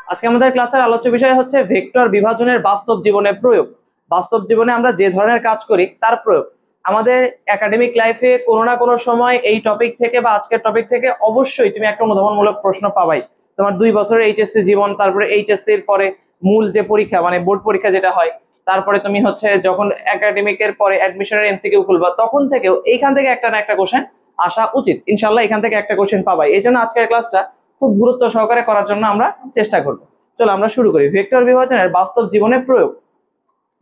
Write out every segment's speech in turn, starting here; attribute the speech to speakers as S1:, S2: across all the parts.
S1: আজকে আমাদের ক্লাসের আলোচ্য বিষয় হচ্ছে ভেক্টর বিভাজনের বাস্তব জীবনে প্রয়োগ। বাস্তব জীবনে আমরা যে ধরনের কাজ করি তার প্রয়োগ। আমাদের একাডেমিক লাইফে কোনো না কোনো সময় এই টপিক থেকে বা আজকের টপিক থেকে অবশ্যই তুমি একটা অনুধাবনমূলক প্রশ্ন পাবাই। তোমার 2 বছরের এইচএসসি জীবন, তারপরে এইচএসসি এর পরে মূল যে পরীক্ষা মানে বোর্ড পরীক্ষা যেটা হয়, তারপরে তুমি হচ্ছে যখন একাডেমিকের পরে অ্যাডমিশনের এমসিকিউ খুলবা তখন থেকেও এইখান থেকে একটা না একটা কোশ্চেন আসা উচিত। ইনশাআল্লাহ এখান থেকে একটা কোশ্চেন পাবাই। এই জন্য আজকের ক্লাসটা খুব গুরুত্ব সহকারে করার জন্য আমরা চেষ্টা করব। চলো আমরা শুরু করি। ভেক্টর বিভাজনের বাস্তব জীবনে প্রয়োগ।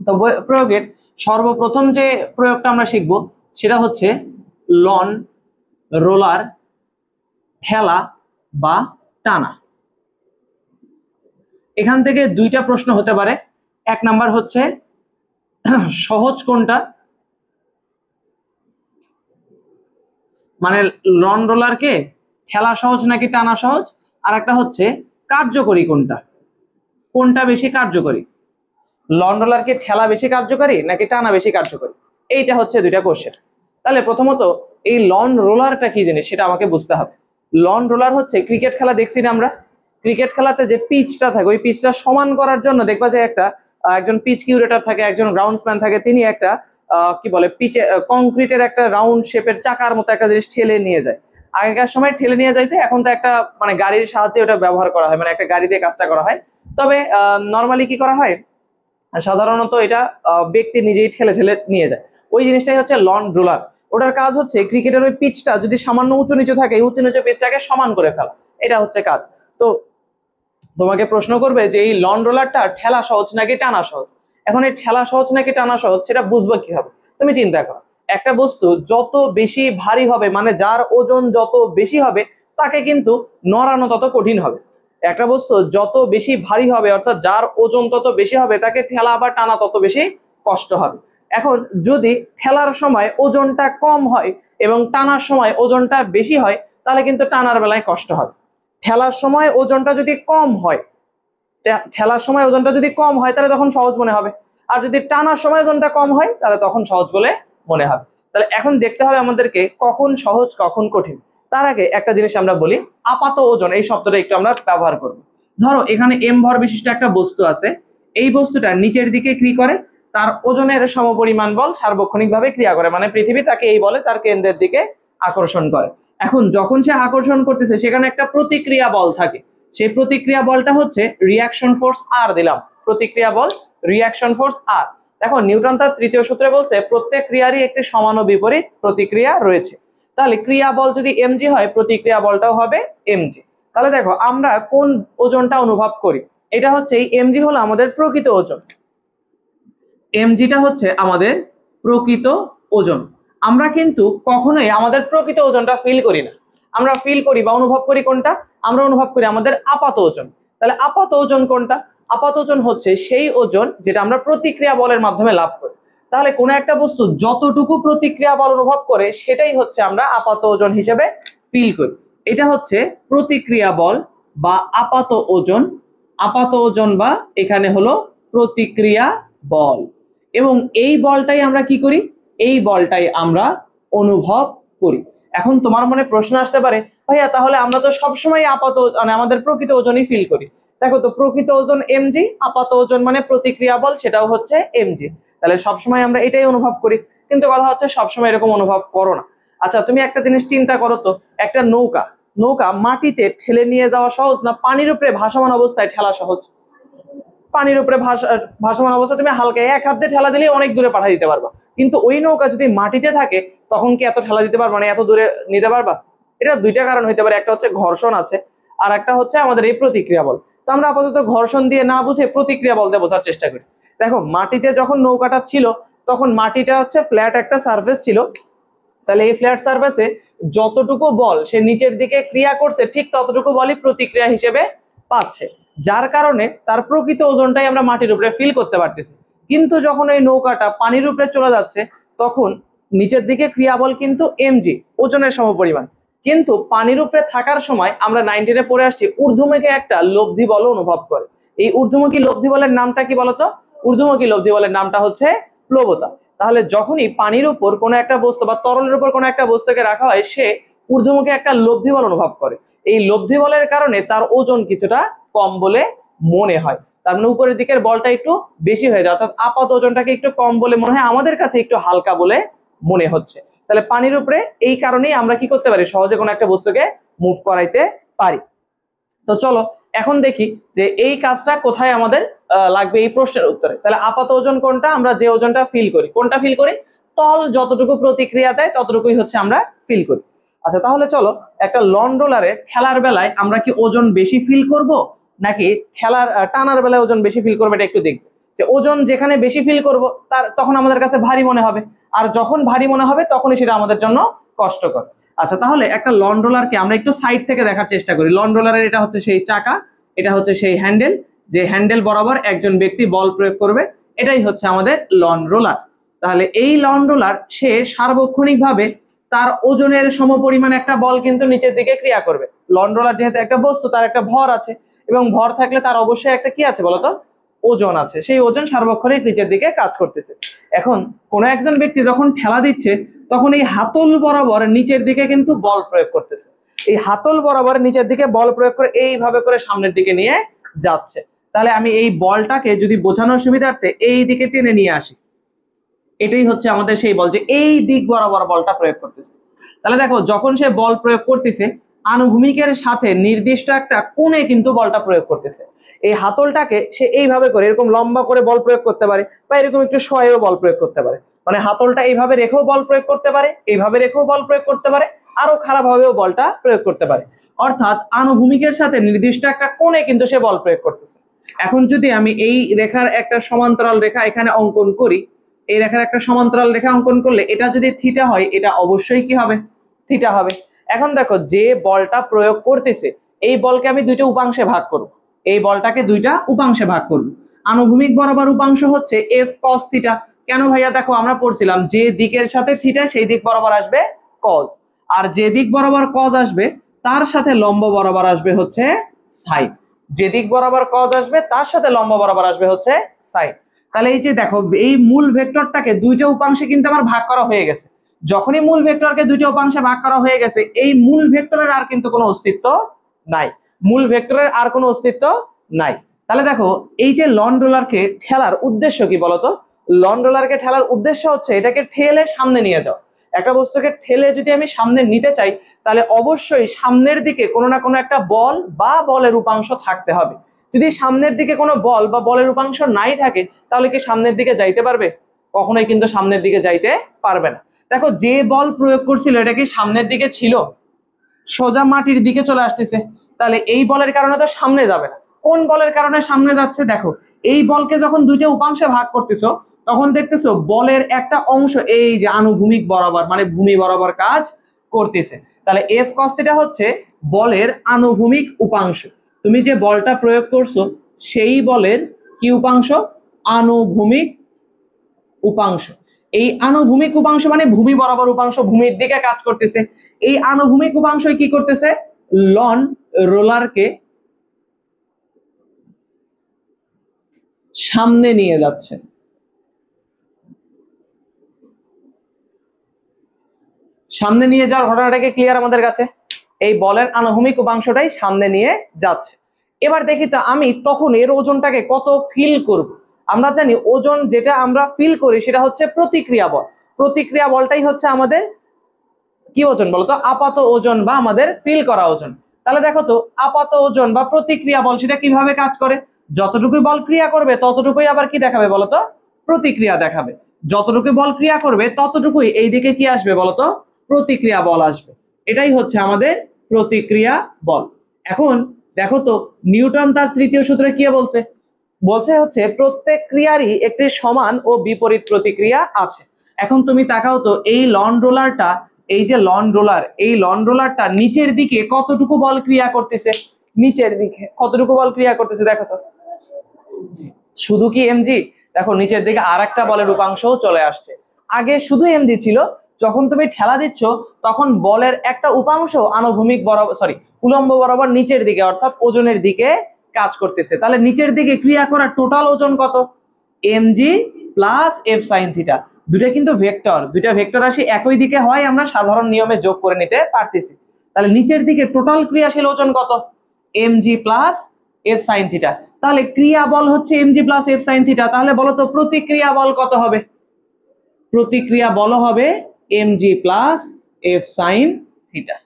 S1: তো প্রয়োগের সর্বপ্রথম যে প্রয়োগটা আমরা শিখব সেটা হচ্ছে লন, রোলার, ঠেলা বা টানা। এখান থেকে দুইটা প্রশ্ন হতে পারে। এক নাম্বার হচ্ছে সহজ কোনটা, মানে লন রোলারকে ঠেলা সহজ নাকি টানা সহজ, আর একটা হচ্ছে কার্যকরী কোনটা, কোনটা বেশি কার্যকরী, লন রোলারকে ঠেলা বেশি কার্যকরী নাকি টানা বেশি কার্যকরী। এইটা হচ্ছে দুইটা কোশ্চেন। তাহলে প্রথমত এই লন রোলারটা কি জিনিস সেটা আমাকে বুঝতে হবে। লন রোলার হচ্ছে ক্রিকেট খেলা দেখছি না আমরা, ক্রিকেট খেলাতে যে পিচটা থাকে ওই পিচটা সমান করার জন্য দেখবা যে একজন পিচ কিউরেটর থাকে, একজন গ্রাউন্ডসম্যান থাকে, তিনি একটা কি বলে পিচে কংক্রিটের একটা রাউন্ড শেপের চাকার মতো একটা জিনিস ঠেলে নিয়ে যায়। আগেকার সময় ঠেলে নিয়ে যাইতে, এখন তো একটা মানে গাড়ির সাহায্যে ওটা ব্যবহার করা হয়, মানে একটা গাড়ি দিয়ে কাজটা করা হয়। তবে নর্মালি কি করা হয়, সাধারণত এটা ব্যক্তি নিজেই ঠেলে ঠেলে নিয়ে যায়। ওই জিনিসটাই হচ্ছে লন রোলার। ওটার কাজ হচ্ছে ক্রিকেটের ওই পিচটা যদি সামান্য উঁচু নিচু থাকে উঁচু নিচু পিচটাকে সমান করে ফেলা, এটা হচ্ছে কাজ। তো তোমাকে প্রশ্ন করবে যে এই লন রোলারটা ঠেলা সহজ নাকি টানা সহজ। এখন এই ঠেলা সহজ নাকি টানা সহজ সেটা বুঝবে কিভাবে, তুমি চিন্তা করো। একটা বস্তু যত বেশি ভারী হবে, মানে যার ওজন যত বেশি হবে তাকে কিন্তু নড়ানো তত কঠিন হবে। একটা বস্তু যত বেশি ভারী হবে অর্থাৎ যার ওজন তত বেশি হবে তাকে ঠেলা বা টানা তত বেশি কষ্ট হবে। এখন যদি ঠেলার সময় ওজনটা কম হয় এবং টানার সময় ওজনটা বেশি হয় তাহলে কিন্তু টানার বেলায় কষ্ট হবে। ঠেলার সময় ওজনটা যদি কম হয়, ঠেলার সময় ওজনটা যদি কম হয় তাহলে তখন সহজ মনে হবে, আর যদি টানার সময় ওজনটা কম হয় তাহলে তখন সহজ বলে মনে হবে। তাহলে এখন দেখতে হবে আমাদেরকে কখন সহজ কখন কঠিন। তার আগে একটা জিনিস আমরা বলি, আপাত ওজন এই শব্দটা একটু আমরা ব্যবহার করব। ধরো এখানে এম ভর বিশিষ্ট একটা বস্তু আছে, এই বস্তুটা নিচের দিকে কি করে, তার ওজনের সমপরিমাণ বল সার্বক্ষণিকভাবে ক্রিয়া করে, মানে পৃথিবী তাকে এই বলে তার কেন্দ্রের দিকে আকর্ষণ করে। এখন যখন সে আকর্ষণ করতেছে সেখানে একটা প্রতিক্রিয়া বল থাকে, সেই প্রতিক্রিয়া বলটা হচ্ছে রিঅ্যাকশন ফোর্স আর দিলাম, প্রতিক্রিয়া বল রিঅ্যাকশন ফোর্স আর। দেখো নিউটন তার তৃতীয় সূত্রে বলছে প্রত্যেক ক্রিয়ারই একটি সমান ও বিপরীত প্রতিক্রিয়া রয়েছে। তাহলে ক্রিয়া বল যদি এমজি হয় প্রতিক্রিয়া বলটাও হবে এমজি। তাহলে দেখো আমরা কোন ওজনটা অনুভব করি, এটা হচ্ছে এই এমজি হলো আমাদের প্রকৃত ওজন, এমজিটা হচ্ছে আমাদের প্রকৃত ওজন। আমরা কিন্তু কখনোই আমাদের প্রকৃত ওজনটা ফিল করি না, আমরা ফিল করি বা অনুভব করি কোনটা, আমরা অনুভব করি আমাদের আপাত ওজন। তাহলে আপাত ওজন কোনটা, আপাত ওজন হচ্ছে সেই ওজন যেটা আমরা প্রতিক্রিয়া বলের মাধ্যমে লাভ করি। তাহলে কোনো একটা বস্তু যতটুকু প্রতিক্রিয়া বল অনুভব করে সেটাই হচ্ছে আমরা আপাত ওজন হিসেবে ফিল করি। এটা হচ্ছে প্রতিক্রিয়া বল বা আপাত ওজন, আপাত ওজন বা এখানে হলো প্রতিক্রিয়া বল। এবং এই বলটাই আমরা কি করি, এই বলটাই আমরা অনুভব করি। এখন তোমার মনে প্রশ্ন আসতে পারে, ভাইয়া তাহলে আমরা তো সবসময় আপাত মানে আমাদের প্রকৃত ওজনই ফিল করি। দেখো তো প্রকৃত ওজন এমজি, আপাত ওজন মানে প্রতিক্রিয়া বল সেটাও হচ্ছে এমজি, তাহলে সবসময় আমরা এটাই অনুভব করি। কিন্তু কথা হচ্ছে সবসময় এরকম অনুভব করো না। আচ্ছা তুমি একটা জিনিস চিন্তা করো তো, একটা নৌকা, নৌকা মাটিতে ঠেলে নিয়ে যাওয়া সহজ না পানির উপরে ভাসমান অবস্থায় ঠেলা সহজ? পানির উপরে ভাসমান অবস্থা তুমি হালকা এক হাত দিয়ে ঠেলা দিলে অনেক দূরে পাঠিয়ে দিতে পারবা, কিন্তু ওই নৌকা যদি মাটিতে থাকে তখন কি এত ঠেলা দিতে পারবা, মানে এত দূরে নিতে পারবা? এটা দুইটা কারণ হইতে পারে, একটা হচ্ছে ঘর্ষণ আছে আর একটা হচ্ছে আমাদের এই প্রতিক্রিয়া বল। তো আমরা আপাতত ঘর্ষণ দিয়ে না বুঝে প্রতিক্রিয়া বল দিয়ে বোঝার চেষ্টা করি। দেখো মাটিতে যখন নৌকাটা ছিল তখন মাটিটা হচ্ছে ফ্ল্যাট একটা সারফেস ছিল, তাহলে এই ফ্ল্যাট সারফেসে যতটুকু বল সে নিচের দিকে ক্রিয়া করছে ঠিক ততটুকু বলই প্রতিক্রিয়া হিসেবে পাচ্ছে, যার কারণে তার প্রকৃত ওজনটাই আমরা মাটির উপরে ফিল করতে পারতেছি। কিন্তু যখন এই নৌকাটা পানির উপরে চলে যাচ্ছে তখন নিচের দিকে ক্রিয়া বল কিন্তু এমজি ওজনের সমপরিমাণ, কিন্তু পানির উপরে থাকার সময় আমরা 19 এ পড়ে আসছি ঊর্ধ্বমুখী একটা লব্ধি বল অনুভব করে। এই ঊর্ধ্বমুখী লব্ধি বলের নামটা কি বলতো? ঊর্ধ্বমুখী লব্ধি বলের নামটা হচ্ছে প্লবতা। তাহলে যখনই পানির উপর কোনো একটা বস্তু বা তরলের উপর কোনো একটা বস্তুকে রাখা হয় সে ঊর্ধ্বমুখী একটা লব্ধি বল অনুভব করে, এই লব্ধি বলের কারণে তার ওজন কিছুটা কম বলে মনে হয়। তার মানে উপরের দিকের বলটা একটু বেশি হয়ে যায়, অর্থাৎ আপাত ওজনটাকে একটু কম বলে মনে হয়, আমাদের কাছে একটু হালকা বলে মনে হচ্ছে। তাহলে পানির উপরে এই কারণেই আমরা কি করতে পারি, সহজে কোনো একটা বস্তুকে মুভ করাইতে পারি। তো চলো এখন দেখি যে এই কাজটা কোথায় আমাদের লাগবে এই প্রশ্নের উত্তরে। তাহলে আপাত ওজন কোনটা, আমরা যে ওজনটা ফিল করি, কোনটা ফিল করি, তল যতটুকু প্রতিক্রিয়া দেয় ততটুকুই হচ্ছে আমরা ফিল করি। আচ্ছা তাহলে চলো একটা লন রোলারে ঠেলার বেলায় আমরা কি ওজন বেশি ফিল করব নাকি ঠেলার টানার বেলায় ওজন বেশি ফিল করবো, এটা একটু দেখবো। যে ওজন যেখানে বেশি ফিল করব তার তখন আমাদের কাছে ভারী মনে হবে, আর যখন ভারী মনে হবে তখনই সেটা আমাদের জন্য কষ্টকর। আচ্ছা তাহলে একটা লন রোলারকে আমরা একটু সাইড থেকে দেখার চেষ্টা করি। লন রোলারের এটা হচ্ছে সেই চাকা, এটা হচ্ছে সেই হ্যান্ডেল, যে হ্যান্ডেল বরাবর একজন ব্যক্তি বল প্রয়োগ করবে, এটাই হচ্ছে আমাদের লন রোলার। তাহলে এই লন রোলার সে সার্বক্ষণিকভাবে তার ওজনের সমপরিমাণ একটা বল কিন্তু নিচের দিকে ক্রিয়া করবে। লন রোলার যেহেতু একটা বস্তু, তার একটা ভর আছে, এবং ভর থাকলে তার অবশ্যই একটা কি আছে বলতো, ওজন আছে। সেই ওজন সার্বক্ষণিক নিচের দিকে কাজ করতেছে। এখন কোনো একজন ব্যক্তি যখন ঠেলা দিচ্ছে তখন এই হাতল বরাবর নিচের দিকে কিন্তু বল প্রয়োগ করতেছে। এই হাতল বরাবর নিচের দিকে বল প্রয়োগ করে এইভাবে করে সামনের দিকে নিয়ে যাচ্ছে। তাহলে আমি এই বলটাকে যদি বোঝানোর সুবিধার্থে এই দিকে টেনে নিয়ে আসি, এটাই হচ্ছে আমাদের সেই বল, যে এই দিক বরাবর বলটা প্রয়োগ করতেছে। তাহলে দেখো যখন সে বল প্রয়োগ করতেছে আনুভূমিকের সাথে নির্দিষ্ট একটা কোণে কিন্তু বলটা প্রয়োগ করতেছে। এই হাতলটাকে সে এইভাবে করে এরকম লম্বা করে বল প্রয়োগ করতে পারে, বা এরকম একটু সয়েও বল প্রয়োগ করতে পারে। মানে হাতলটা এইভাবে রেখেও বল প্রয়োগ করতে পারে, এইভাবে রেখেও বল প্রয়োগ করতে পারে, আরো খারাপ ভাবেও বলটা প্রয়োগ করতে পারে। অর্থাৎ আনুভূমিকের সাথে নির্দিষ্ট একটা কোণে কিন্তু সে বল প্রয়োগ করতেছে। এখন যদি আমি এই রেখার একটা সমান্তরাল রেখা এখানে অঙ্কন করি, এই রেখার একটা সমান্তরাল রেখা অঙ্কন করলে এটা যদি থিটা হয়, এটা অবশ্যই কি হবে, থিটা হবে। এখন দেখো যে বলটা প্রয়োগ করতেছে এই বলকে আমি দুইটা উপাংশে ভাগ করব, এই বলটাকে দুইটা উপাংশে ভাগ করব। আনুভূমিক বরাবর উপাংশ হচ্ছে এফ কস থিটা। কেন ভাইয়া, দেখো আমরা পড়ছিলাম যে দিকের সাথে থিটা সেই দিক বরাবর আসবে কস, আর যে দিক বরাবর কস আসবে তার সাথে লম্ব বরাবর আসবে হচ্ছে সাইন। যে দিক বরাবর কস আসবে তার সাথে লম্ব বরাবর আসবে হচ্ছে সাইন। তাহলে এই যে দেখো এই মূল ভেক্টরটাকে দুইটা উপাংশে কিন্তু আমার ভাগ করা হয়ে গেছে। যখনই মূল ভেক্টরকে দুইটা উপাংশে ভাগ করা হয়ে গেছে এই মূল ভেক্টরের আর কিন্তু কোনো অস্তিত্ব নাই, মূল ভেক্টরের আর কোনো অস্তিত্ব নাই। তাহলে দেখো এই যে লন রোলারকে ঠেলার উদ্দেশ্য কি বলতো, লন রোলারকে ঠেলার উদ্দেশ্য হচ্ছে এটাকে ঠেলে সামনে নিয়ে যাও। একটা বস্তুকে ঠেলে যদি আমি সামনে নিতে চাই তাহলে অবশ্যই সামনের দিকে কোনো না কোনো একটা বল বা বলের উপাংশ থাকতে হবে। যদি সামনের দিকে কোনো বল বা বলের উপাংশ নাই থাকে তাহলে কি সামনের দিকে যাইতে পারবে? কখনোই কিন্তু সামনের দিকে যাইতে পারবে না। দেখো যে বল প্রয়োগ করছিল এটা কি সামনের দিকে ছিল? সোজা মাটির দিকে চলে আসতেছে, তাহলে এই বলের কারণে তো সামনে যাবে না। কোন বলের কারণে সামনে যাচ্ছে? দেখো এই বলকে যখন দুইটা উপাংশে ভাগ করতেছো তখন দেখতেছো বলের একটা অংশ এই যে আনুভূমিক বরাবর মানে ভূমি বরাবর কাজ করতেছে। তাহলে এফ কস থিটা হচ্ছে বলের আনুভূমিক উপাংশ। তুমি যে বলটা প্রয়োগ করছো সেই বলের কি উপাংশ? আনুভূমিক উপাংশ। এই আনুভূমিক উপাংশ মানে ভূমি বরাবর উপাংশ, ভূমির দিকে কাজ করতেছে। এই আনুভূমিক উপাংশ কি করতেছে? লন রোলারকে সামনে নিয়ে যাচ্ছে। সামনে নিয়ে যাওয়ার ঘটনাটাকে ক্লিয়ার আমাদের কাছে? এই বলের আনুভূমিক উপাংশটাই সামনে নিয়ে যাচ্ছে। এবার দেখি তো আমি তখন এর ওজনটাকে কত ফিল করব। আমরা জানি ওজন যেটা আমরা ফিল করি সেটা হচ্ছে প্রতিক্রিয়া বল। প্রতিক্রিয়া বলটাই হচ্ছে আমাদের কি ওজন বলতো? আপাত ওজন বা আমাদের ফিল করা ওজন। তাহলে দেখো তো আপাত ওজন বা প্রতিক্রিয়া বল সেটা কিভাবে কাজ করে? যতটুকুই বল ক্রিয়া করবে ততটুকুই আবার কি দেখাবে বলতো? প্রতিক্রিয়া দেখাবে। যতটুকু বল ক্রিয়া করবে ততটুকুই এই দিকে কি আসবে বলতো? প্রতিক্রিয়া বল আসবে। এটাই হচ্ছে আমাদের প্রতিক্রিয়া বল। এখন দেখো তো নিউটন তার তৃতীয় সূত্রে কি বলছে? বলছে হচ্ছে প্রত্যেক ক্রিয়ারই একটি সমান ও বিপরীত প্রতিক্রিয়া আছে। এখন তুমি তাকাও তো এই লন রোলারটা, এই যে লন রোলার, এই লন রোলারটা নিচের দিকে কতটুকু বল ক্রিয়া করতেছে? নিচের দিকে কতটুকু বল ক্রিয়া করতেছে দেখো তো। শুধু কি এমজি? দেখো নিচের দিকে আর একটা বলের উপাংশও চলে আসছে। আগে শুধু এমজি ছিল, যখন তুমি ঠেলা দিচ্ছ তখন বলের একটা উপাংশ আনুভূমিক বরাবর উলম্ব বরাবর নিচের দিকে অর্থাৎ ওজনের দিকে কাজ করতেছে। তাহলে নিচের দিকে ক্রিয়া করা টোটাল ওজন কত? MG plus F sine theta. দুইটা কিন্তু ভেক্টর, দুইটা ভেক্টর রাশি একই দিকে হয় আমরা সাধারণ নিয়মে যোগ করে নিতে পারতেছি। তাহলে নিচের দিকে টোটাল ক্রিয়াশীল ওজন কত? MG plus F sine theta. তাহলে ক্রিয়া বল হচ্ছে mg plus F sine theta, তাহলে বলো তো প্রতিক্রিয়া বল কত হবে? প্রতিক্রিয়া বল হবে mg plus F sine theta.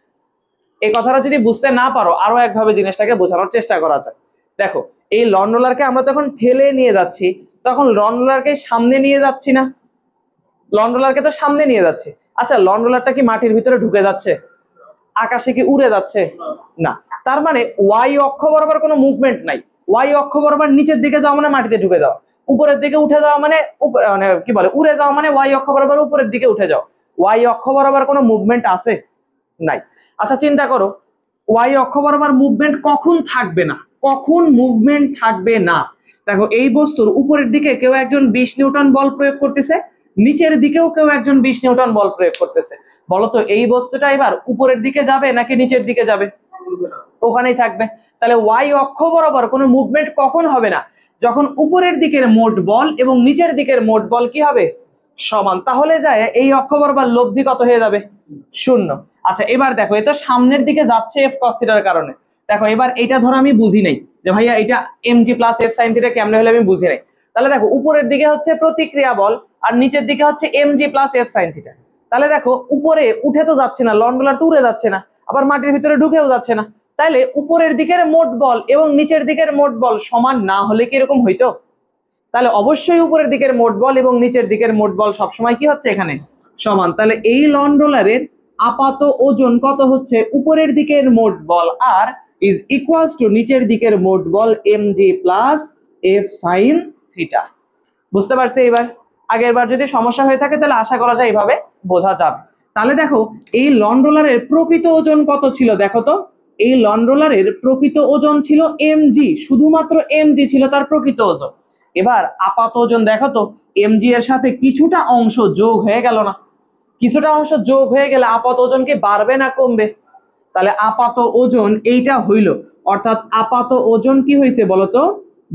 S1: এই কথাটা যদি বুঝতে না পারো আরো একভাবে জিনিসটাকে বোঝানোর চেষ্টা করা যায়। দেখো এই লন রোলারকে আমরা যখন ঠেলে নিয়ে যাচ্ছি তখন লন রোলারকে সামনে নিয়ে যাচ্ছি না? লন রোলারকে তো সামনে নিয়ে যাচ্ছে। আচ্ছা লন রোলারটা কি মাটির ভিতরে ঢুকে যাচ্ছে? আকাশে কি উড়ে যাচ্ছে? না। তার মানে ওয়াই অক্ষ বরাবর কোনো মুভমেন্ট নাই। ওয়াই অক্ষ বরাবর নিচের দিকে যাওয়া মানে মাটিতে ঢুকে যাওয়া, উপরের দিকে উঠে যাওয়া মানে মানে কি বলে উড়ে যাওয়া মানে ওয়াই অক্ষ বরাবর উপরের দিকে উঠে যাওয়া। ওয়াই অক্ষ বরাবর কোনো মুভমেন্ট আছে? নাই। আচ্ছা চিন্তা করো ওয়াই অক্ষ বরাবর মুভমেন্ট কখন থাকবে না? কখন মুভমেন্ট থাকবে না? দেখো এই বস্তুর উপরের দিকে কেউ একজন 20 নিউটন বল প্রয়োগ করতেছে, নিচের দিকেও কেউ একজন 20 নিউটন বল প্রয়োগ করতেছে। বলতো এই বস্তুটা এবার উপরের দিকে যাবে নাকি নিচের দিকে যাবে? ওখানেই থাকবে। তাহলে ওয়াই অক্ষ বরাবর কোনো মুভমেন্ট কখন হবে না? যখন উপরের দিকের মোট বল এবং নিচের দিকের মোট বল কি হবে? সমান। তাহলে যায় এই অক্ষ বরাবর লব্ধি কত হয়ে যাবে? 0। আচ্ছা এবার দেখো এ তো সামনের দিকে যাচ্ছে এফ কস থিটার কারণে। দেখো এবার এটা ধরো আমি বুঝি নাই যে ভাইয়া এটা mg plus F sine theta কেমনে হলে আমি বুঝি নাই। তাহলে দেখো উপরের দিকে হচ্ছে প্রতিক্রিয়া বল আর নিচের দিকে হচ্ছে mg plus F sine theta. তাহলে দেখো উপরে উঠে তো যাচ্ছে না, লন রোলার তো উড়ে যাচ্ছে না, আবার মাটির ভিতরে ঢুকেও যাচ্ছে না। তাইলে উপরের দিকের মোট বল এবং নিচের দিকের মোট বল সমান না হলে কি এরকম হইতো? তাহলে অবশ্যই উপরের দিকের মোট বল এবং নিচের দিকের মোট বল সবসময় কি হচ্ছে এখানে? সমান। তাহলে এই লন রোলারের আপাত ওজন কত হচ্ছে? উপরের দিকের মোট বল আর ইজ ইকুয়ালস টু নিচের দিকের মোট বল mg plus F sine theta. বুঝতে পারছি এবার? আগের বার যদি সমস্যা হয়ে থাকে তাহলে আশা করা যায় এইভাবে বোঝা যাবে। তাহলে দেখো এই লন রোলারের প্রকৃত ওজন কত ছিল? দেখো তো এই লন রোলারের প্রকৃত ওজন ছিল mg, শুধুমাত্র mg ছিল তার প্রকৃত ওজন। এবার আপাত ওজন দেখো তো mg এর সাথে কিছুটা অংশ যোগ হয়ে গেল না? কিছুটা অংশ যোগ হয়ে গেলে আপাত ওজন কি বাড়বে না কমবে? তাহলে আপাত ওজন এইটা হইল, অর্থাৎ আপাত ওজন কি হয়েছে বলতো?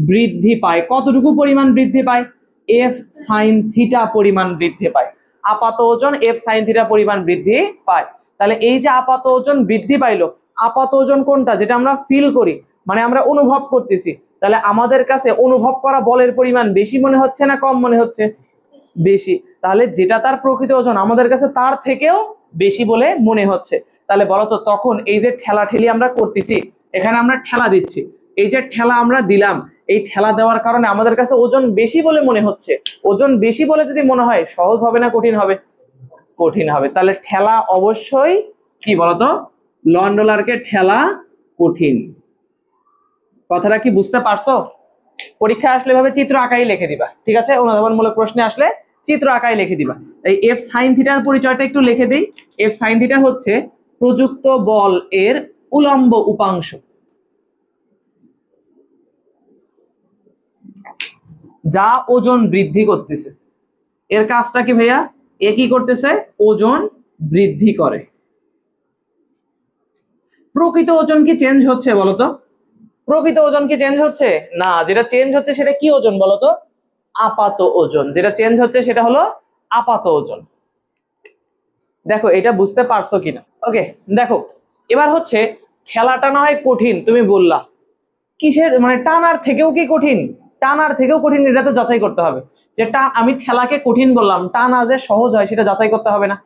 S1: বৃদ্ধি পায়। কতটুকু পরিমাণ বৃদ্ধি পায়? এফ সাইন থিটা পরিমাণ বৃদ্ধি পায়। আপাত ওজন এফ সাইন থিটা পরিমাণ বৃদ্ধি পায়। তাহলে এই যে আপাত ওজন বৃদ্ধি পাইলো, আপাত ওজন কোনটা? যেটা আমরা ফিল করি, মানে আমরা অনুভব করতেছি। তাহলে আমাদের কাছে অনুভব করা বলের পরিমাণ বেশি মনে হচ্ছে না কম মনে হচ্ছে? বেশি। তাহলে যেটা তার প্রকৃত ওজন আমাদের কাছে তার থেকেও বেশি বলে মনে হচ্ছে। তাহলে বলতো তখন এই যে ঠেলা ঠেলি আমরা করতেছি, এখানে আমরা ঠেলা দিচ্ছি, এই যে ঠেলা আমরা দিলাম, এই ঠেলা দেওয়ার কারণে আমাদের কাছে ওজন বেশি বলে মনে হচ্ছে। ওজন বেশি বলে যদি মনে হয় সহজ হবে না কঠিন হবে? কঠিন হবে। তাহলে ঠেলা অবশ্যই কি বলতো? লন রোলারকে ঠেলা কঠিন। কথাটা কি বুঝতে পারছো? পরীক্ষায় আসলে ভাবে চিত্র আঁকাই লিখে দিবা, ঠিক আছে? অনুধাবনমূলক প্রশ্নে আসলে চিত্র আঁকাই লিখে দিবা। এই এফ সাইন থিটার পরিচয়টা একটু লিখে দেই। এফ সাইন থিটা হচ্ছে প্রযুক্ত বল এর উলম্ব উপাংশ। যা ওজন বৃদ্ধি করতেছে। এর কাজটা কি ভাইয়া? এ কি করতেছে? ওজন বৃদ্ধি করে। প্রকৃত ওজন কি চেঞ্জ হচ্ছে বলতো? প্রকৃত ওজন কি চেঞ্জ হচ্ছে না? যেটা চেঞ্জ হচ্ছে সেটা কি ওজন বলতো? আপাত ওজন। যেটা চেঞ্জ হচ্ছে সেটা হলো আপাত ওজন। দেখো এটা বুঝতে পারছো কিনা? ওকে দেখো এবার হচ্ছে ঠেলাটা না হয় কঠিন তুমি বললা, কিসের মানে টানার থেকেও কি কঠিন? টানার থেকেও কঠিন, এটা তো যাচাই করতে হবে। যেটা আমি ঠেলাকে কঠিন বললাম, টানা যে সহজ হয় সেটা যাচাই করতে হবে না?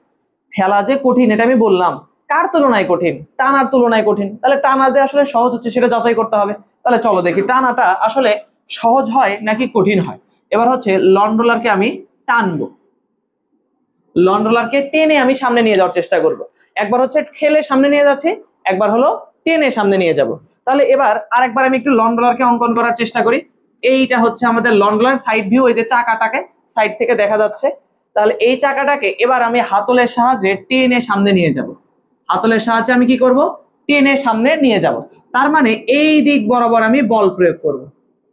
S1: ঠেলা যে কঠিন এটা আমি বললাম, কার তুলনায় কঠিন? টানার তুলনায় কঠিন। তাহলে টানা যে আসলে সহজ হচ্ছে সেটা যাচাই করতে হবে। তাহলে চলো দেখি টানাটা আসলে সহজ হয় নাকি কঠিন হয়। এবার হচ্ছে লন রোলারকে আমি টানবো, লন রোলারকে টেনে আমি সামনে নিয়ে যাওয়ার চেষ্টা করব। একবার হচ্ছে ঠেলে সামনে নিয়ে যাচ্ছি, একবার হলো টেনে সামনে নিয়ে যাব। তাহলে এবার আরেকবার আমি একটু লন রোলারকে অঙ্কন করার চেষ্টা করি। এইটা হচ্ছে আমাদের লন রোলার সাইড ভিউ, এই যে চাকাটাকে সাইড থেকে দেখা যাচ্ছে। তাহলে এই চাকাটাকে এবার আমি হাতলের সাহায্যে টেনে সামনে নিয়ে যাব। হাতলের সাহায্যে আমি কি করব? টেনে সামনে নিয়ে যাব। তার মানে এই দিক বরাবর আমি বল প্রয়োগ করব,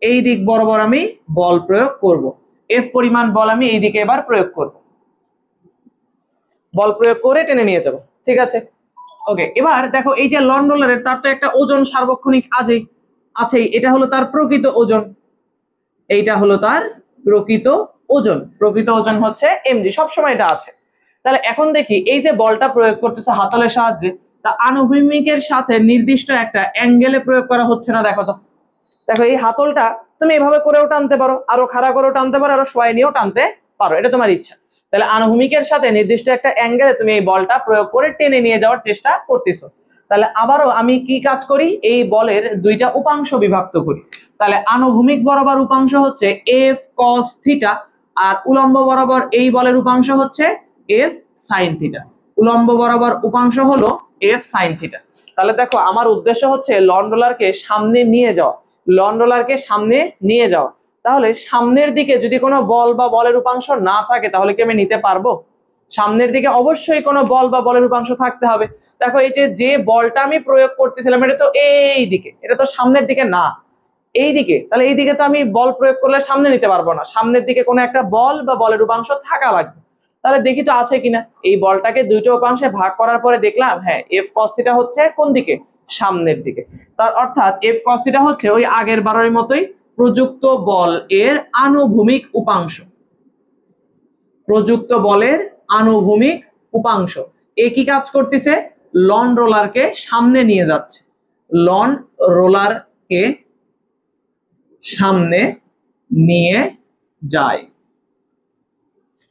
S1: এই দিক বরাবর আমি বল প্রয়োগ করব। এফ পরিমাণ বল আমি এই দিকে এবার প্রয়োগ করব, বল প্রয়োগ করে টেনে নিয়ে যাব, ঠিক আছে? ওকে এবার দেখো এই যে লন রোলারের তার তো একটা ওজন সার্বক্ষণিক আছেই। এটা হলো তার প্রকৃত ওজন, এইটা হলো তার প্রকৃত ওজন। প্রকৃত ওজন হচ্ছে mg, সবসময় এটা আছে। তাহলে এখন দেখি এই যে বলটা প্রয়োগ করতেছে হাতলের সাহায্যে, তা আনুভূমিকের সাথে নির্দিষ্ট একটা অ্যাঙ্গেলে প্রয়োগ করা হচ্ছে না? দেখো তো দেখো এই হাতলটা তুমি এভাবে করেও টানতে পারো, আরো খাড়া করেও টানতে পারো, আরো শোয়াই নিয়েও টানতে পারো, এটা তোমার ইচ্ছা। তাহলে আনুভূমিকের সাথে নির্দিষ্ট একটা অ্যাঙ্গেলে তুমি এই বলটা প্রয়োগ করে টেনে নিয়ে যাওয়ার চেষ্টা করতেছো। তাহলে আবারও আমি কি কাজ করি, এই বলের দুইটা উপাংশ বিভক্ত করি। তাহলে আনুভূমিক বরাবর উপাংশ হচ্ছে এফ কস থিটা, আর উলম্ব বরাবর এই বলের উপাংশ হচ্ছে এফ সাইন থিটা। উলম্ব বরাবর উপাংশ হলো এফ সাইন থিটা। তাহলে দেখো আমার উদ্দেশ্য হচ্ছে লন রোলারকে সামনে নিয়ে যাওয়া, লন রোলারকে সামনে নিয়ে যাওয়া। তাহলে সামনের দিকে যদি কোনো বল বা বলের উপাংশ না থাকে তাহলে কি আমি নিতে পারবো? সামনের দিকে অবশ্যই কোনো বল বা বলের উপাংশ থাকতে হবে। দেখো এই যে বলটা আমি প্রয়োগ করতেছিলাম এটা তো এই দিকে, এটা তো সামনের দিকে না, এই দিকে। তাহলে এই দিকে তো আমি বল প্রয়োগ করলে সামনে নিতে পারবো না, সামনের দিকে কোনো একটা বল বা বলের উপাংশ থাকা লাগবে। তাহলে দেখি তো আছে কিনা। এই বলটাকে দুইটা উপাংশে ভাগ করার পরে দেখলাম হ্যাঁ এফ কস থিটা হচ্ছে কোন দিকে, সামনের দিকে। তার অর্থাৎ এফ কস থিটা হচ্ছে ওই আগের বারের মতোই প্রযুক্ত বল এর আনুভূমিক উপাংশ, প্রযুক্ত বলের আনুভূমিক উপাংশ। এ কি কাজ করতেছে, লন রোলারকে সামনে নিয়ে যাচ্ছে, লন রোলারকে সামনে নিয়ে যায়।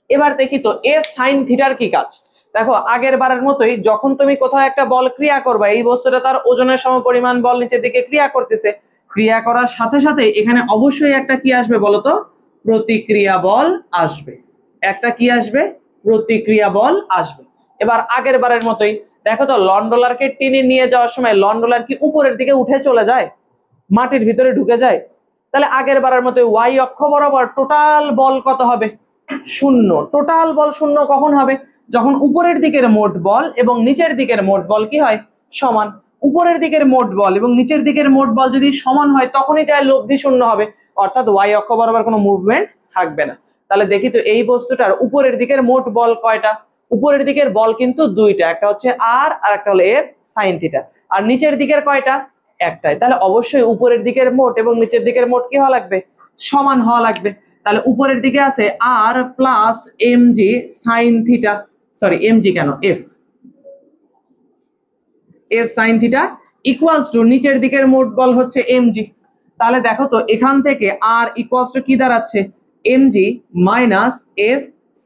S1: এবার দেখি তো এ সাইন থিটার কি কাজ। দেখো আগের বারের মতোই যখন তুমি কোথাও একটা বল ক্রিয়া করবে, এই বস্তুটা তার ওজনের সমপরিমাণ বল নিচের দিকে ক্রিয়া করতেছে, ক্রিয়া করার সাথে সাথে এখানে অবশ্যই একটা কি আসবে বলতো, প্রতিক্রিয়া বল আসবে। একটা কি আসবে, প্রতিক্রিয়া বল আসবে। এবার আগের বারের মতোই দেখো তো লন রোলারকে টেনে নিয়ে যাওয়ার সময় লন রোলার কি উপরের দিকে উঠে চলে যায়, মাটির ভিতরে ঢুকে যায়? তাহলে আগের বারের মতো ওয়াই অক্ষ বরাবর টোটাল বল কত হবে, শূন্য। টোটাল বল শূন্য কখন হবে, যখন উপরের দিকের মোট বল এবং নিচের দিকের মোট বল কি হয়, সমান। উপরের দিকের মোট বল এবং নিচের দিকের মোট বল যদি সমান হয় তখনই যায় লব্ধি শূন্য হবে, অর্থাৎ ওয়াই অক্ষ বরাবর কোনো মুভমেন্ট থাকবে না। তাহলে দেখি তো এই বস্তুটার উপরের দিকের মোট বল কয়টা, উপরের দিকের বল কিন্তু দুইটা, একটা হচ্ছে আর একটা হলো এফ সাইন থিটা। আর নিচের দিকের কয়টা, একটাই। তাহলে অবশ্যই উপরের দিকের মোট এবং নিচের দিকের মোট কি হওয়া লাগবে, সমান হওয়া লাগবে। তাহলে উপরের দিকে আছে আর plus M G sine theta, sorry M G কেন, F, F sine theta equals to নিচের দিকের মোট বল হচ্ছে এম জি। তাহলে দেখো তো এখান থেকে আর ইকুয়ালস টু কি দাঁড়াচ্ছে, M G minus F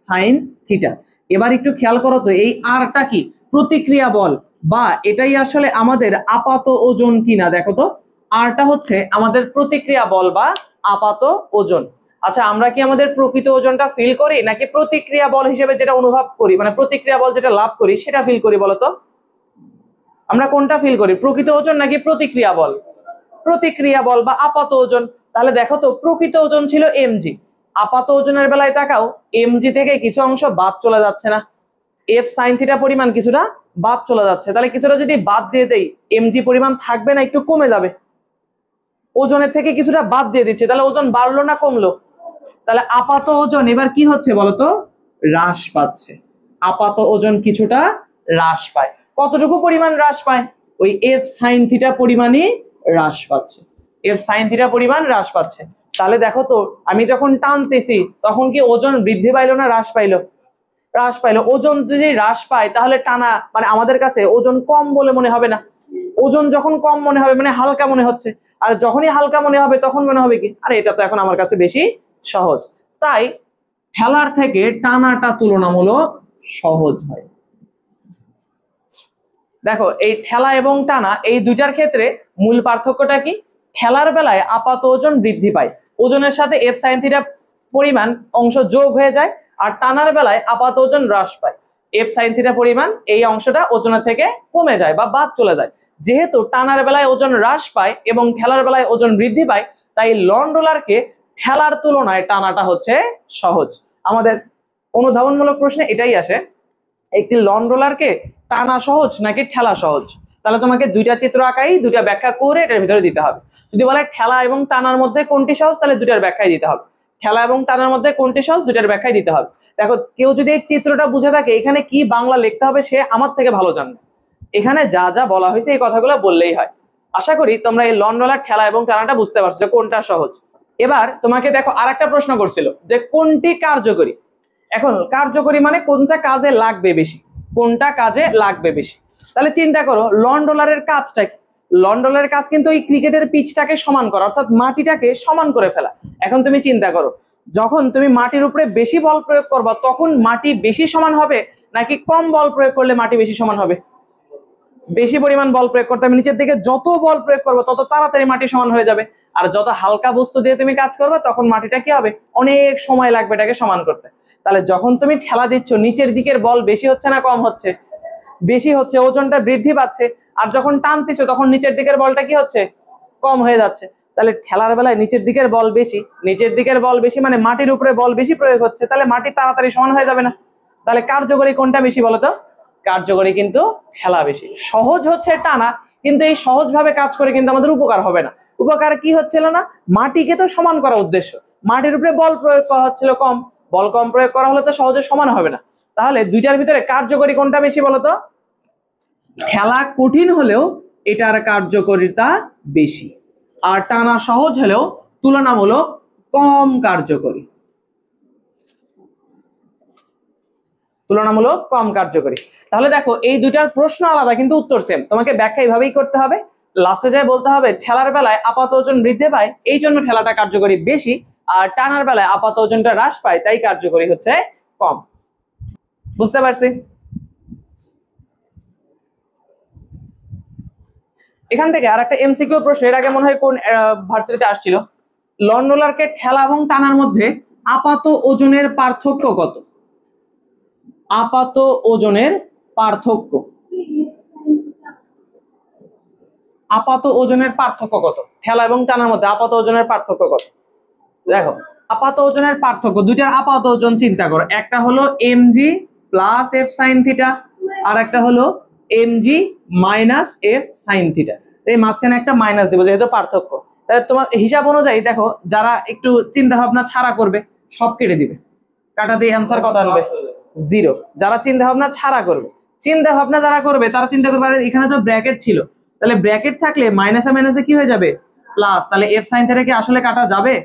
S1: sine theta. এবার একটু খেয়াল করো তো এই আরটা কি, প্রতিক্রিয়া বল বা এটাই আসলে আমাদের আপাত ওজন কিনা। দেখো তো আরটা হচ্ছে আমাদের প্রতিক্রিয়া বল বা আপাত ওজন। আচ্ছা আমরা কি আমাদের প্রকৃত ওজনটা ফিল করি নাকি প্রতিক্রিয়া বল হিসেবে যেটা অনুভব করি, মানে প্রতিক্রিয়া বল যেটা লাভ করি সেটা ফিল করি বলতো? আমরা কোনটা ফিল করি, প্রকৃত ওজন নাকি প্রতিক্রিয়া বল? প্রতিক্রিয়া বল বা আপাত ওজন। তাহলে দেখো তো প্রকৃত ওজন ছিল এমজি, আপাত ওজনের বেলায় তাকাও এমজি থেকে কিছু অংশ বাদ চলে যাচ্ছে না, এফ সাইন থিটা পরিমাণ কিছুটা বাদ চলে যাচ্ছে। তাহলে কিছুটা যদি বাদ দিয়ে দেই এমজি পরিমাণ থাকবে না, একটু কমে যাবে। ওজনের থেকে কিছুটা বাদ দিয়ে দিচ্ছে, তাহলে ওজন বাড়লো না কমলো? তাহলে আপাত ওজন এবার কি হচ্ছে বলতো, হ্রাস পাচ্ছে। আপাত ওজন কিছুটা হ্রাস পায়। কতটুকু পরিমাণ হ্রাস পায়, ওই এফ সাইন থিটা পরিমাণই হ্রাস পাচ্ছে, এফ সাইন থিটা পরিমাণ হ্রাস পাচ্ছে। তাহলে দেখো তো আমি যখন টানতেছি তখন কি ওজন বৃদ্ধি পাইলো না হ্রাস পাইলো? হ্রাস পাইলো। ওজন যদি হ্রাস পায় তাহলে টানা মানে আমাদের কাছে ওজন কম বলে মনে হবে না। ওজন যখন কম মনে হবে মানে হালকা মনে হচ্ছে, আর যখনই হালকা মনে হবে তখন মনে হবে কি, আরে এটা তো এখন আমার কাছে বেশি সহজ। তাই ঠেলার থেকে টানাটা তুলনামূলক সহজ হয়। দেখো এই ঠেলা এবং টানা এই দুইটার ক্ষেত্রে মূল পার্থক্যটা কি, ঠেলার বেলায় আপাত ওজন বৃদ্ধি পায়, ওজনের সাথে এফ সাইন থিটা পরিমাণ অংশ যোগ হয়ে যায়, আর টানার বেলায় আপাত ওজন হ্রাস পায়, এফ সাইন থিটা পরিমাণ এই অংশটা ওজনের থেকে কমে যায় বা বাদ চলে যায়। যেহেতু টানার বেলায় ওজন হ্রাস পায় এবং ঠেলার বেলায় ওজন বৃদ্ধি পায়, তাই লন রোলারকে ঠেলার তুলনায় টানাটা হচ্ছে সহজ। আমাদের অনুধাবনমূলক প্রশ্নে এটাই আসে, একটি লন রোলারকে টানা সহজ নাকি ঠেলা সহজ? তাহলে তোমাকে দুইটা চিত্র আঁকাই দুইটা ব্যাখ্যা করে এটার ভিতরে দিতে হবে। যদি বলে ঠেলা এবং টানার মধ্যে কোনটি সহজ, তাহলে দুইটার ব্যাখ্যাই দিতে হবে। ঠেলা এবং টানার মধ্যে কোনটি সহজ, দুইটার ব্যাখ্যাই দিতে হবে। দেখো কেউ যদি এই চিত্রটা বুঝে থাকে এখানে কি বাংলা লিখতে হবে সে আমার থেকে ভালো জানবে, এখানে যা যা বলা হয়েছে এই কথাগুলো বললেই হয়। আশা করি তোমরা এই লন রোলার ঠেলা এবং টানাটা বুঝতে পারছো যে কোনটা সহজ। এবার তোমাকে দেখো আরেকটা প্রশ্ন করছিল যে কোনটি কার্যকরী। এখন কার্যকরী মানে কোনটা কাজে লাগবে বেশি, কোনটা কাজে লাগবে বেশি। তাহলে চিন্তা করো লন রোলারের কাজটা কি, লন রোলারের কাজ কিন্তু ওই ক্রিকেটের পিচটাকে সমান করা, অর্থাৎ মাটিটাকে সমান করে ফেলা। এখন তুমি চিন্তা করো, যখন তুমি মাটির উপরে বেশি বল প্রয়োগ করবা তখন মাটি বেশি সমান হবে, নাকি কম বল প্রয়োগ করলে মাটি বেশি সমান হবে? বেশি পরিমাণ বল প্রয়োগ করতে হবে, নিচের দিকে যত বল প্রয়োগ করবে তত তাড়াতাড়ি মাটি সমান হয়ে যাবে। আর যত হালকা বস্তু দিয়ে তুমি কাজ করবে তখন মাটিটা কি হবে, অনেক সময় লাগবে এটাকে সমান করতে। তাহলে যখন তুমি ঠেলা দিচ্ছ নিচের দিকের বল বেশি হচ্ছে না কম হচ্ছে? বেশি হচ্ছে, ওজনটা বৃদ্ধি পাচ্ছে। আর যখন টানতেছো তখন নিচের দিকের বলটা কি হচ্ছে, কম হয়ে যাচ্ছে। তাহলে ঠেলার বেলায় নিচের দিকের বল বেশি, নিচের দিকের বল বেশি মানে মাটির উপরে বল বেশি প্রয়োগ হচ্ছে, তাহলে মাটি তাড়াতাড়ি সমান হয়ে যাবে না? তাহলে কার্যকরী কোনটা বেশি বলতো? কার্যকরী কিন্তু ঠেলা বেশি। সহজ হচ্ছে টানা, কিন্তু এই সহজ ভাবে কাজ করে কিন্তু আমাদের উপকার হবে না। উপকার কি হচ্ছিল না, মাটিকে তো সমান করা উদ্দেশ্য, মাটির উপরে বল প্রয়োগ করা হচ্ছিল কম, বল কম প্রয়োগ করা হলে তো সহজে সমান হবে না। তাহলে দুইটার ভিতরে কার্যকরী কোনটা বেশি বলতো? ঠেলা কঠিন হলেও এটার কার্যকারিতা বেশি, আর টানা সহজ হলেও তুলনামূলক কম কার্যকরী, তুলনামূলক কম কার্যকরী। তাহলে দেখো এই দুইটার প্রশ্ন আলাদা কিন্তু উত্তর সেম, তোমাকে ব্যাখ্যা এইভাবেই করতে হবে। লাস্টে যায় বলতে হবে ঠেলার বেলায় আপাত ওজন বৃদ্ধি পায় এই জন্য ঠেলাটা কার্যকরী বেশি, আর টানার বেলায় আপাত ওজনটা হ্রাস পায় তাই কার্যকরী হচ্ছে কম। বুঝতে পারছি? এখান থেকে আর একটা এমসিকিউ প্রশ্ন, এর আগে মনে হয় কোন ভার্সিটিতে আসছিল, লন রোলারকে ঠেলা এবং টানার মধ্যে আপাত ওজনের পার্থক্য কত? আপাত ওজনের পার্থক্য, আপাত ওজনের পার্থক্য কত? ঠেলা এবং টানার মধ্যে আপাত ওজনের পার্থক্য কত? দেখো আপাত ওজনের পার্থক্য, দুইটার আপাত ওজন চিন্তা করো, একটা হলো mg plus f sin theta, আর একটা হলো mg minus f sin theta. এই মাঝখানে একটা মাইনাস দেবো যেহেতু পার্থক্য। তাহলে তোমার হিসাব অনুযায়ী দেখো, যারা একটু চিন্তা ভাবনা ছাড়া করবে সব কেটে দিবে, কাটা দিয়ে অ্যান্সার কত আনবে? 0। যারা চিন্তা ভাবনা ছাড়া করবে, চিন্তা ভাবনা যারা করবে তারা চিন্তা করবে আরে এখানে তো ব্র্যাকেট ছিল, তাহলে ব্র্যাকেট থাকলে মাইনাসে মাইনাসে কি হয়ে যাবে, প্লাস, তাহলে f sin থিটা কি আসলে কাটা যাবে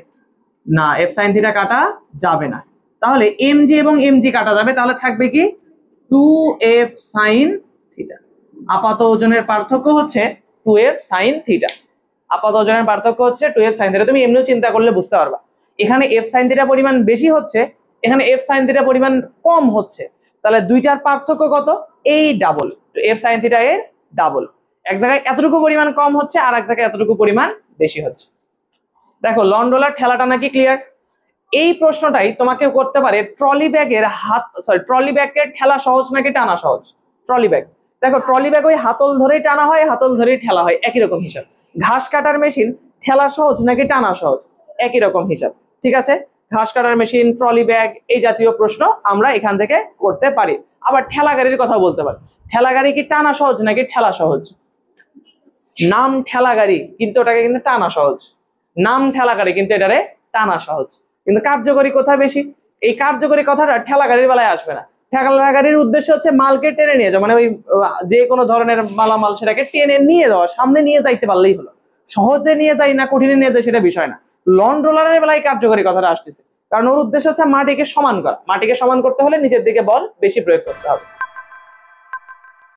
S1: না? f sin থিটা কাটা যাবে না। তাহলে mg এবং mg কাটা যাবে, তাহলে থাকবে কি 2f sin থিটা। আপাত ওজনের পার্থক্য হচ্ছে 2f sin থিটা, আপাত ওজনের পার্থক্য হচ্ছে 2f sin থিটা। তুমি এমনিও চিন্তা করলে বুঝতে পারবা, এখানে f sin থিটা পরিমাণ বেশি হচ্ছে, এখানে f sin থিটা পরিমাণ কম হচ্ছে, তাহলে দুইটার পার্থক্য কত? এই ডাবল, f sin থিটা এর ডাবল। এক জায়গায় এতটুকু পরিমাণ কম হচ্ছে আর এক জায়গায় এতটুকু পরিমাণ বেশি হচ্ছে। দেখো লন রোলার ঠেলাটা নাকি ক্লিয়ার। এই প্রশ্নটাই তোমাকে করতে পারে ট্রলি ব্যাগের ট্রলি ব্যাগের ঠেলা সহজ নাকি টানা সহজ? ট্রলি ব্যাগ, দেখো ট্রলি ব্যাগ ওই হাতল ধরেই টানা হয়, হাতল ধরেই ঠেলা হয়, একই রকম হিসাব। ঘাস কাটার মেশিন ঠেলা সহজ নাকি টানা সহজ? একই রকম হিসাব। ঠিক আছে, ঘাস কাটার মেশিন, ট্রলি ব্যাগ, এই জাতীয় প্রশ্ন আমরা এখান থেকে করতে পারি। আবার ঠেলা গাড়ির কথা বলতে পারি, ঠেলা গাড়ি কি টানা সহজ নাকি ঠেলা সহজ? নাম ঠেলা গাড়ি কিন্তু ওটাকে কিন্তু টানা সহজ, নাম ঠেলা গাড়ি কিন্তু এটারে টানা সহজ, কিন্তু কার্যকরী কোথায় বেশি? এই কার্যকরী কথাটা ঠেলা গাড়ির বেলায় আসবে না। ঠেলা গাড়ির উদ্দেশ্য হচ্ছে মালকে টেনে নিয়ে যাওয়া, মানে ওই যে কোনো ধরনের মালামাল সেটাকে টেনে নিয়ে যাওয়া, সামনে নিয়ে যাইতে পারলেই হলো। সহজে নিয়ে যাই না কঠিনে নিয়ে যায় সেটা বিষয় না। লন রোলারের বেলায় কার্যকরী কথাটা আসতেছে, কারণ ওর উদ্দেশ্য হচ্ছে মাটিকে সমান করা, মাটিকে সমান করতে হলে নিচের দিকে বল বেশি প্রয়োগ করতে হবে।